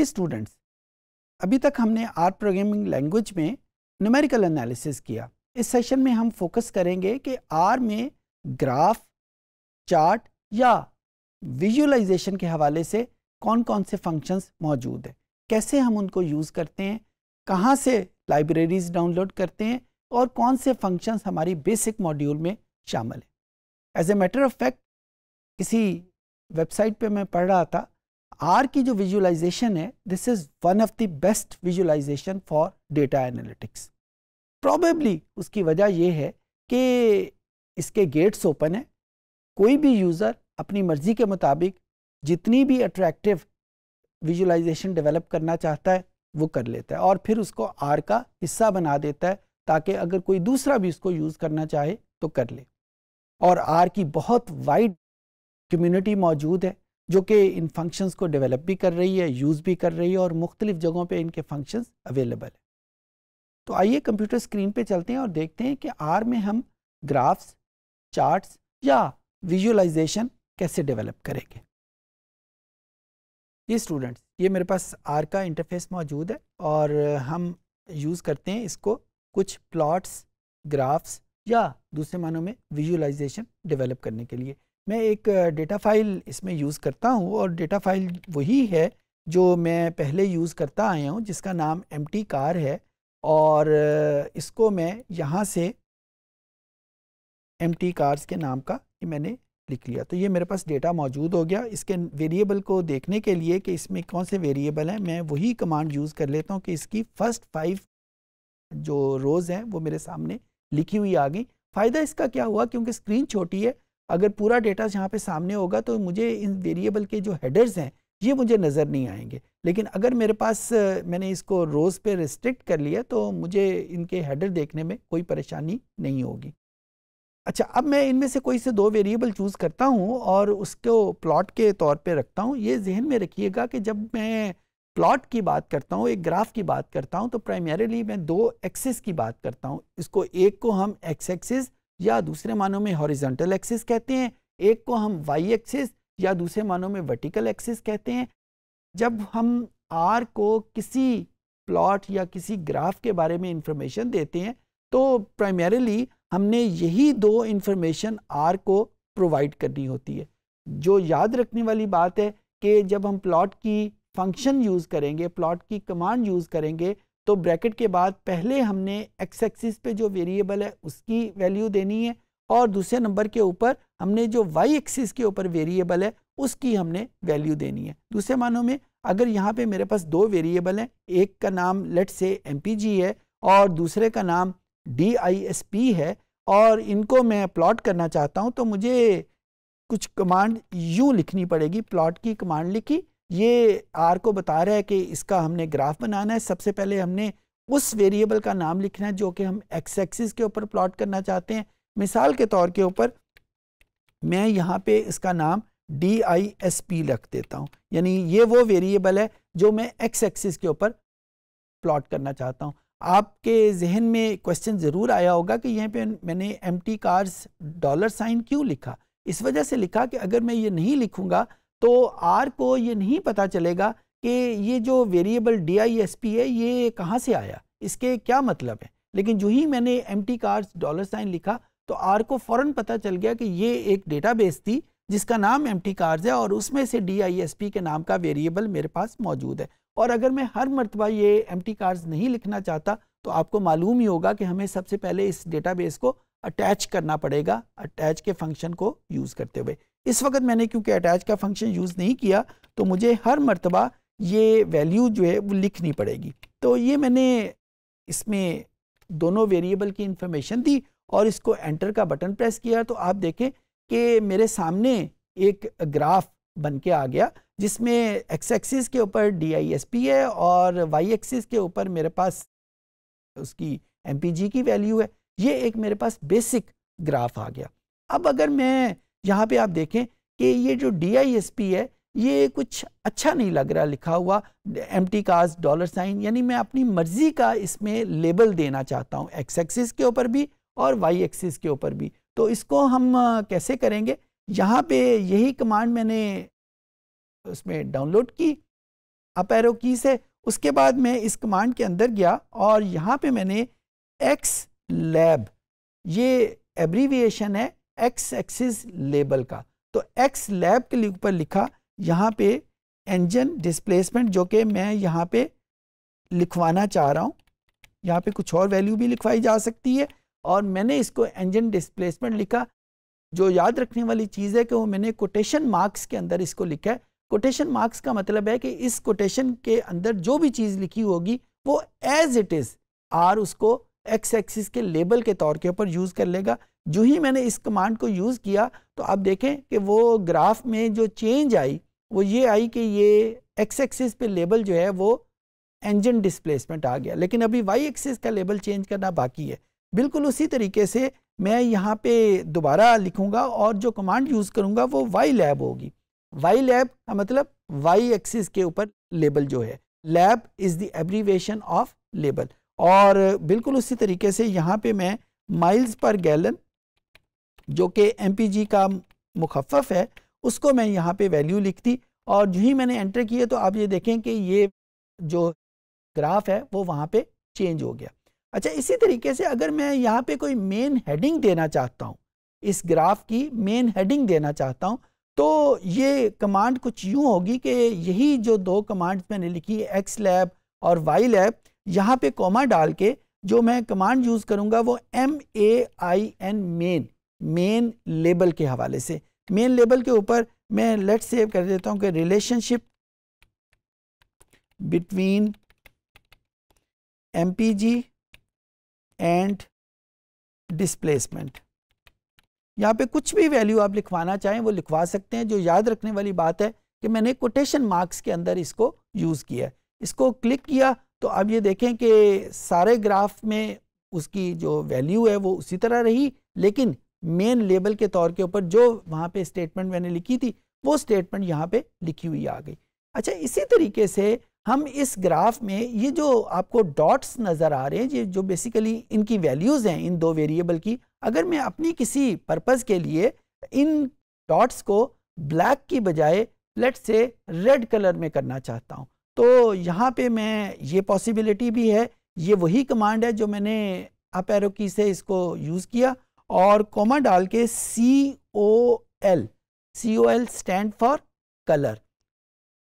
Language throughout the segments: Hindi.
स्टूडेंट्स, अभी तक हमने आर प्रोग्रामिंग लैंग्वेज में न्यूमेरिकल एनालिसिस किया। इस सेशन में हम फोकस करेंगे कि आर में ग्राफ, चार्ट या विजुअलाइजेशन के हवाले से कौन कौन से फंक्शंस मौजूद हैं, कैसे हम उनको यूज़ करते हैं, कहाँ से लाइब्रेरीज डाउनलोड करते हैं और कौन से फंक्शंस हमारी बेसिक मॉड्यूल में शामिल हैं। As a matter of fact, किसी वेबसाइट पे मैं पढ़ रहा था, आर की जो विजुअलाइजेशन है, this is one of the best visualisation for data analytics. Probably उसकी वजह यह है कि इसके गेट्स ओपन है, कोई भी यूज़र अपनी मर्ज़ी के मुताबिक जितनी भी अट्रैक्टिव विजुअलाइजेशन डेवलप करना चाहता है वो कर लेता है और फिर उसको आर का हिस्सा बना देता है ताकि अगर कोई दूसरा भी उसको यूज़ करना चाहे तो कर ले। और आर की बहुत वाइड कम्युनिटी मौजूद है जो कि इन फंक्शंस को डेवलप भी कर रही है, यूज़ भी कर रही है और मुख्तलिफ जगहों पे इनके फंक्शंस अवेलेबल है। तो आइए कंप्यूटर स्क्रीन पे चलते हैं और देखते हैं कि आर में हम ग्राफ्स, चार्ट्स या विजुअलाइजेशन कैसे डेवलप करेंगे। ये स्टूडेंट्स, ये मेरे पास आर का इंटरफेस मौजूद है और हम यूज़ करते हैं इसको कुछ प्लॉट्स, ग्राफ्स या दूसरे मानों में विजुअलाइजेशन डेवलप करने के लिए। मैं एक डेटा फाइल इसमें यूज़ करता हूँ और डेटा फाइल वही है जो मैं पहले यूज़ करता आया हूँ, जिसका नाम एम्प्टी कार है और इसको मैं यहाँ से एम्प्टी कार्स के नाम का ये मैंने लिख लिया। तो ये मेरे पास डेटा मौजूद हो गया। इसके वेरिएबल को देखने के लिए कि इसमें कौन से वेरिएबल हैं, मैं वही कमांड यूज़ कर लेता हूँ कि इसकी फर्स्ट 5 जो रोज़ हैं वो मेरे सामने लिखी हुई आ गई। फ़ायदा इसका क्या हुआ, क्योंकि स्क्रीन छोटी है, अगर पूरा डेटा यहाँ पे सामने होगा तो मुझे इन वेरिएबल के जो हेडर्स हैं ये मुझे नज़र नहीं आएंगे। लेकिन अगर मेरे पास मैंने इसको रोज़ पे रिस्ट्रिक्ट कर लिया तो मुझे इनके हेडर देखने में कोई परेशानी नहीं होगी। अच्छा, अब मैं इनमें से कोई से 2 वेरिएबल चूज़ करता हूँ और उसको प्लॉट के तौर पे रखता हूँ। ये जहन में रखिएगा कि जब मैं प्लॉट की बात करता हूँ, एक ग्राफ की बात करता हूँ, तो प्राइमरीली मैं 2 एक्सिस की बात करता हूँ। इसको एक को हम एक्स एक्सिस या दूसरे मानों में हॉरिजॉन्टल एक्सिस कहते हैं, एक को हम वाई एक्सिस या दूसरे मानों में वर्टिकल एक्सिस कहते हैं। जब हम आर को किसी प्लॉट या किसी ग्राफ के बारे में इंफॉर्मेशन देते हैं तो प्राइमरीली हमने यही 2 इंफॉर्मेशन आर को प्रोवाइड करनी होती है। जो याद रखने वाली बात है कि जब हम प्लॉट की फंक्शन यूज़ करेंगे, प्लॉट की कमांड यूज़ करेंगे, तो ब्रैकेट के बाद पहले हमने एक्स एक्सिस पे जो वेरिएबल है उसकी वैल्यू देनी है और दूसरे नंबर के ऊपर हमने जो वाई एक्सिस के ऊपर वेरिएबल है उसकी हमने वैल्यू देनी है। दूसरे मानों में अगर यहाँ पे मेरे पास 2 वेरिएबल हैं, एक का नाम लेट से एमपीजी है और दूसरे का नाम DISP है और इनको मैं प्लॉट करना चाहता हूँ, तो मुझे कुछ कमांड यूँ लिखनी पड़ेगी। प्लॉट की कमांड लिखी, ये आर को बता रहा है कि इसका हमने ग्राफ बनाना है। सबसे पहले हमने उस वेरिएबल का नाम लिखना है जो कि हम एक्स एक्सिस के ऊपर प्लॉट करना चाहते हैं। मिसाल के तौर के ऊपर मैं यहाँ पे इसका नाम DISP रख देता हूँ, यानी ये वो वेरिएबल है जो मैं एक्स एक्सिस के ऊपर प्लॉट करना चाहता हूँ। आपके जहन में क्वेश्चन ज़रूर आया होगा कि यहाँ पे मैंने एम्प्टी कार्स $साइन क्यों लिखा। इस वजह से लिखा कि अगर मैं ये नहीं लिखूँगा तो आर को ये नहीं पता चलेगा कि ये जो वेरिएबल DISP है ये कहाँ से आया, इसके क्या मतलब है। लेकिन जो ही मैंने एम्प्टी कार्स $साइन लिखा तो आर को फ़ौरन पता चल गया कि ये एक डेटाबेस थी जिसका नाम एम्प्टी कार्स है और उसमें से DISP के नाम का वेरिएबल मेरे पास मौजूद है। और अगर मैं हर मर्तबा ये एम्प्टी कार्स नहीं लिखना चाहता तो आपको मालूम ही होगा कि हमें सबसे पहले इस डेटाबेस को अटैच करना पड़ेगा, अटैच के फंक्शन को यूज़ करते हुए। इस वक्त मैंने क्योंकि अटैच का फंक्शन यूज़ नहीं किया तो मुझे हर मर्तबा ये वैल्यू जो है वो लिखनी पड़ेगी। तो ये मैंने इसमें दोनों वेरिएबल की इंफॉर्मेशन दी और इसको एंटर का बटन प्रेस किया तो आप देखें कि मेरे सामने एक ग्राफ बन के आ गया जिसमें एक्स एक्सिस के ऊपर DISP है और वाई एक्सिस के ऊपर मेरे पास उसकी MPG की वैल्यू है। ये एक मेरे पास बेसिक ग्राफ आ गया। अब अगर मैं यहाँ पे आप देखें कि ये जो DISP है ये कुछ अच्छा नहीं लग रहा लिखा हुआ, एम्प्टी कार्स $साइन, यानी मैं अपनी मर्जी का इसमें लेबल देना चाहता हूँ एक्स एक्सिस के ऊपर भी और वाई एक्सिस के ऊपर भी। तो इसको हम कैसे करेंगे, यहाँ पे यही कमांड मैंने उसमें डाउनलोड की अप एरो की से। उसके बाद मैं इस कमांड के अंदर गया और यहाँ पे मैंने एक्स लैब, ये एब्रीविएशन है एक्स एक्सिस लेबल का, तो एक्स लैब के ऊपर लिखा यहाँ पे इंजन डिस्प्लेसमेंट, जो कि मैं यहाँ पे लिखवाना चाह रहा हूँ। यहाँ पे कुछ और वैल्यू भी लिखवाई जा सकती है और मैंने इसको इंजन डिस्प्लेसमेंट लिखा। जो याद रखने वाली चीज़ है कि वो मैंने कोटेशन मार्क्स के अंदर इसको लिखा है। कोटेशन मार्क्स का मतलब है कि इस कोटेशन के अंदर जो भी चीज़ लिखी होगी वो एज इट इज़ आर उसको एक्स एक्सिस के लेबल के तौर के ऊपर यूज़ कर लेगा। जो ही मैंने इस कमांड को यूज़ किया तो आप देखें कि वो ग्राफ में जो चेंज आई वो ये आई कि ये एक्स एक्सिस पे लेबल जो है वो इंजन डिस्प्लेसमेंट आ गया, लेकिन अभी वाई एक्सिस का लेबल चेंज करना बाकी है। बिल्कुल उसी तरीके से मैं यहाँ पे दोबारा लिखूँगा और जो कमांड यूज़ करूँगा वो वाई लैब होगी। वाई लैब का मतलब वाई एक्सिस के ऊपर लेबल जो है, lab is the abbreviation of label. और बिल्कुल उसी तरीके से यहाँ पे मैं माइल्स पर गैलन जो कि MPG का मुखफ़फ़ है उसको मैं यहाँ पे वैल्यू लिखती और जो ही मैंने एंटर किया तो आप ये देखें कि ये जो ग्राफ है वो वहाँ पे चेंज हो गया। अच्छा, इसी तरीके से अगर मैं यहाँ पे कोई मेन हेडिंग देना चाहता हूँ, इस ग्राफ की मेन हेडिंग देना चाहता हूँ, तो ये कमांड कुछ यूँ होगी कि यही जो दो कमांड्स मैंने लिखी है एक्स लैब और वाई लैब, यहाँ पे कॉमा डाल के जो मैं कमांड यूज़ करूँगा वो MAIN मेन लेबल के हवाले से। मेन लेबल के ऊपर मैं लेट्स सेव कर देता हूँ कि relationship between MPG and displacement. यहाँ पे कुछ भी वैल्यू आप लिखवाना चाहें वो लिखवा सकते हैं। जो याद रखने वाली बात है कि मैंने कोटेशन मार्क्स के अंदर इसको यूज़ किया है। इसको क्लिक किया तो अब ये देखें कि सारे ग्राफ में उसकी जो वैल्यू है वो उसी तरह रही, लेकिन मेन लेबल के तौर के ऊपर जो वहाँ पे स्टेटमेंट मैंने लिखी थी वो स्टेटमेंट यहाँ पे लिखी हुई आ गई। अच्छा, इसी तरीके से हम इस ग्राफ में ये जो आपको डॉट्स नज़र आ रहे हैं, ये जो बेसिकली इनकी वैल्यूज़ हैं इन दो वेरिएबल की, अगर मैं अपनी किसी पर्पज़ के लिए इन डॉट्स को ब्लैक की बजाय लेट्स से रेड कलर में करना चाहता हूँ तो यहाँ पे मैं ये पॉसिबिलिटी भी है। ये वही कमांड है जो मैंने अप एरो की से इसको यूज़ किया और कॉमा डाल के COL stand for colour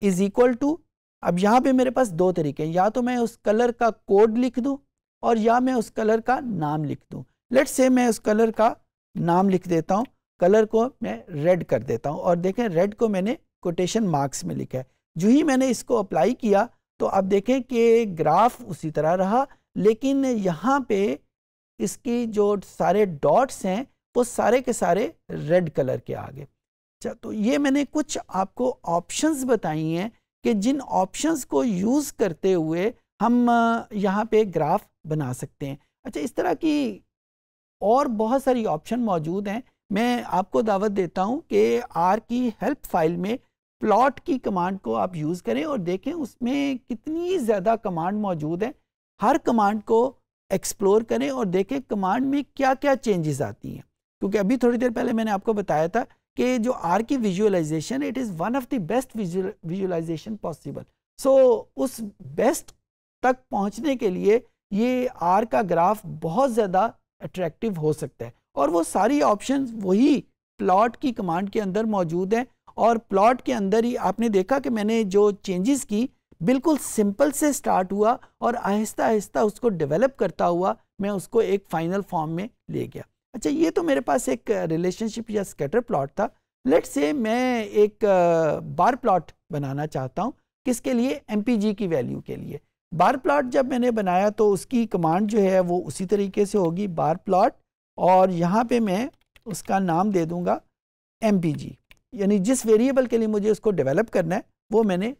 is equal to, अब यहाँ पे मेरे पास दो तरीके हैं, या तो मैं उस कलर का कोड लिख दूँ और या मैं उस कलर का नाम लिख दूँ। लेट्स से मैं उस कलर का नाम लिख देता हूँ, कलर को मैं रेड कर देता हूँ और देखें रेड को मैंने कोटेशन मार्क्स में लिखा है। जो ही मैंने इसको अप्लाई किया तो अब देखें कि ग्राफ उसी तरह रहा, लेकिन यहाँ पे इसकी जो सारे डॉट्स हैं वो सारे के सारे रेड कलर के आ गए। अच्छा, तो ये मैंने कुछ आपको ऑप्शंस बताई हैं कि जिन ऑप्शंस को यूज़ करते हुए हम यहाँ पे ग्राफ बना सकते हैं। अच्छा, इस तरह की और बहुत सारी ऑप्शन मौजूद हैं। मैं आपको दावत देता हूँ कि आर की हेल्प फाइल में प्लॉट की कमांड को आप यूज़ करें और देखें उसमें कितनी ज़्यादा कमांड मौजूद है। हर कमांड को एक्सप्लोर करें और देखें कमांड में क्या क्या चेंजेस आती हैं, क्योंकि अभी थोड़ी देर पहले मैंने आपको बताया था कि जो आर की visualization it is one of the best visualization possible. So उस बेस्ट तक पहुंचने के लिए ये आर का ग्राफ बहुत ज़्यादा अट्रैक्टिव हो सकता है और वो सारी ऑप्शंस वही प्लॉट की कमांड के अंदर मौजूद हैं। और प्लॉट के अंदर ही आपने देखा कि मैंने जो चेंजेस की बिल्कुल सिंपल से स्टार्ट हुआ और आहिस्ता आहिस्ता उसको डेवलप करता हुआ मैं उसको एक फाइनल फॉर्म में ले गया। अच्छा, ये तो मेरे पास एक रिलेशनशिप या स्कैटर प्लॉट था। लेट्स से मैं एक बार प्लॉट बनाना चाहता हूँ, किसके लिए? MPG की वैल्यू के लिए। बार प्लॉट जब मैंने बनाया तो उसकी कमांड जो है वो उसी तरीके से होगी, बार प्लॉट, और यहाँ पे मैं उसका नाम दे दूँगा MPG, यानी जिस वेरिएबल के लिए मुझे उसको डेवलप करना है वो मैंने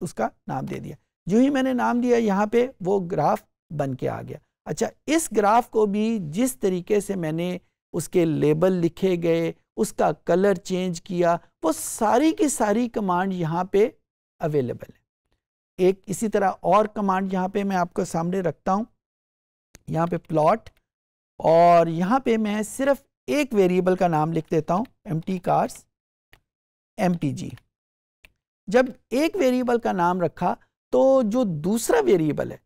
उसका नाम दे दिया। जो ही मैंने नाम दिया यहाँ पे वो ग्राफ बन के आ गया। अच्छा, इस ग्राफ को भी जिस तरीके से मैंने उसके लेबल लिखे गए, उसका कलर चेंज किया, वो सारी की सारी कमांड यहाँ पे अवेलेबल है। एक इसी तरह और कमांड यहाँ पे मैं आपको सामने रखता हूँ, यहाँ पे प्लॉट, और यहाँ पे मैं सिर्फ एक वेरिएबल का नाम लिख देता हूँ, empty cars MPG। जब एक वेरिएबल का नाम रखा तो जो दूसरा वेरिएबल है,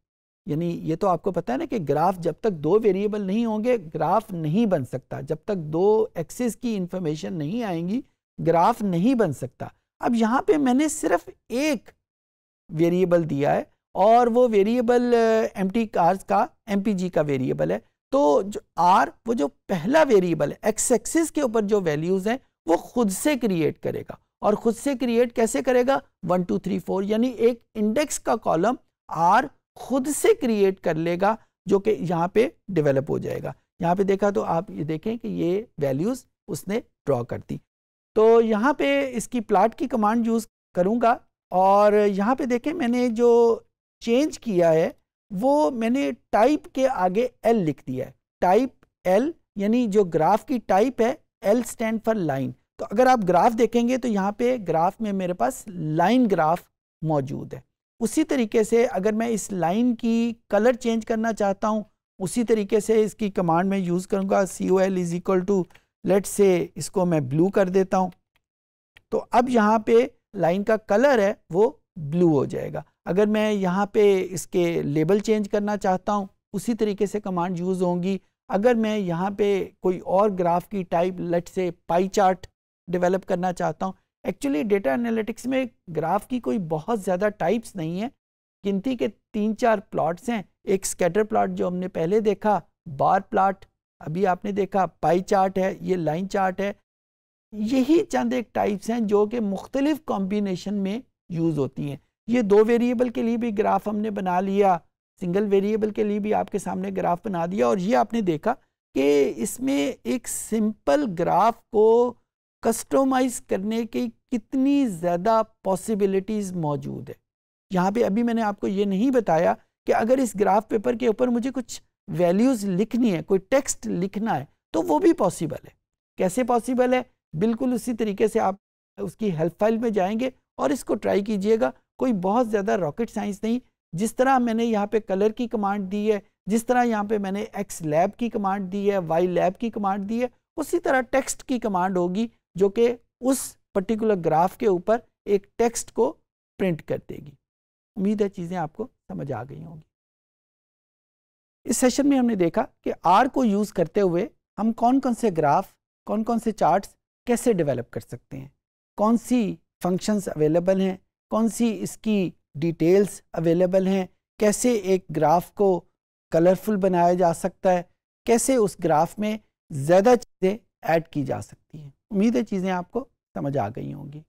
यानी ये तो आपको पता है ना कि ग्राफ जब तक दो वेरिएबल नहीं होंगे ग्राफ नहीं बन सकता, जब तक दो एक्सिस की इंफॉर्मेशन नहीं आएंगी ग्राफ नहीं बन सकता। अब यहाँ पे मैंने सिर्फ एक वेरिएबल दिया है और वो वेरिएबल एम्प्टी कार्स का एमपीजी का वेरिएबल है। तो जो आर, वो जो पहला वेरिएबल है एक्स एक्सिस के ऊपर जो वैल्यूज हैं वो खुद से क्रिएट करेगा। और खुद से क्रिएट कैसे करेगा? 1 2 3 4, यानी एक इंडेक्स का कॉलम आर खुद से क्रिएट कर लेगा जो कि यहाँ पे डेवलप हो जाएगा। यहाँ पे देखा तो आप ये देखें कि ये वैल्यूज उसने ड्रॉ कर दी। तो यहाँ पे इसकी प्लॉट की कमांड यूज करूँगा और यहाँ पे देखें मैंने जो चेंज किया है वो मैंने टाइप के आगे एल लिख दिया है। टाइप एल, यानी जो ग्राफ की टाइप है, एल स्टैंड फॉर लाइन। तो अगर आप ग्राफ देखेंगे तो यहाँ पे ग्राफ में मेरे पास लाइन ग्राफ मौजूद है। उसी तरीके से अगर मैं इस लाइन की कलर चेंज करना चाहता हूँ उसी तरीके से इसकी कमांड में यूज़ करूँगा। COL is equal to, let's say इसको मैं ब्लू कर देता हूँ। तो अब यहाँ पे लाइन का कलर है वो ब्लू हो जाएगा। अगर मैं यहाँ पे इसके लेबल चेंज करना चाहता हूँ उसी तरीके से कमांड यूज़ होंगी। अगर मैं यहाँ पे कोई और ग्राफ की type, let's say pie chart develop करना चाहता हूँ। एक्चुअली डेटा एनालिटिक्स में ग्राफ की कोई बहुत ज़्यादा टाइप्स नहीं है, गिनती के 3-4 प्लॉट्स हैं। एक स्कैटर प्लॉट जो हमने पहले देखा, बार प्लॉट अभी आपने देखा, पाई चार्ट है, ये लाइन चार्ट है। यही चंद एक टाइप्स हैं जो कि मुख्तलिफ कॉम्बिनेशन में यूज़ होती हैं। ये 2 वेरिएबल के लिए भी ग्राफ हमने बना लिया, सिंगल वेरिएबल के लिए भी आपके सामने ग्राफ बना दिया। और ये आपने देखा कि इसमें एक सिंपल ग्राफ को कस्टमाइज करने की कितनी ज़्यादा पॉसिबिलिटीज़ मौजूद है। यहाँ पे अभी मैंने आपको ये नहीं बताया कि अगर इस ग्राफ पेपर के ऊपर मुझे कुछ वैल्यूज़ लिखनी है, कोई टेक्स्ट लिखना है, तो वो भी पॉसिबल है। कैसे पॉसिबल है? बिल्कुल उसी तरीके से आप उसकी हेल्प फाइल में जाएंगे और इसको ट्राई कीजिएगा। कोई बहुत ज़्यादा रॉकेट साइंस नहीं। जिस तरह मैंने यहाँ पे कलर की कमांड दी है, जिस तरह यहाँ पे मैंने एक्स लैब की कमांड दी है, वाई लैब की कमांड दी है, उसी तरह टेक्स्ट की कमांड होगी जो कि उस पर्टिकुलर ग्राफ के ऊपर एक टेक्स्ट को प्रिंट कर देगी। उम्मीद है चीज़ें आपको समझ आ गई होंगी। इस सेशन में हमने देखा कि आर को यूज़ करते हुए हम कौन कौन से ग्राफ, कौन कौन से चार्ट्स कैसे डेवलप कर सकते हैं, कौन सी फंक्शंस अवेलेबल हैं, कौन सी इसकी डिटेल्स अवेलेबल हैं, कैसे एक ग्राफ को कलरफुल बनाया जा सकता है, कैसे उस ग्राफ में ज़्यादा चीज़ें ऐड की जा सकती हैं। उम्मीद है चीज़ें आपको समझ आ गई होंगी।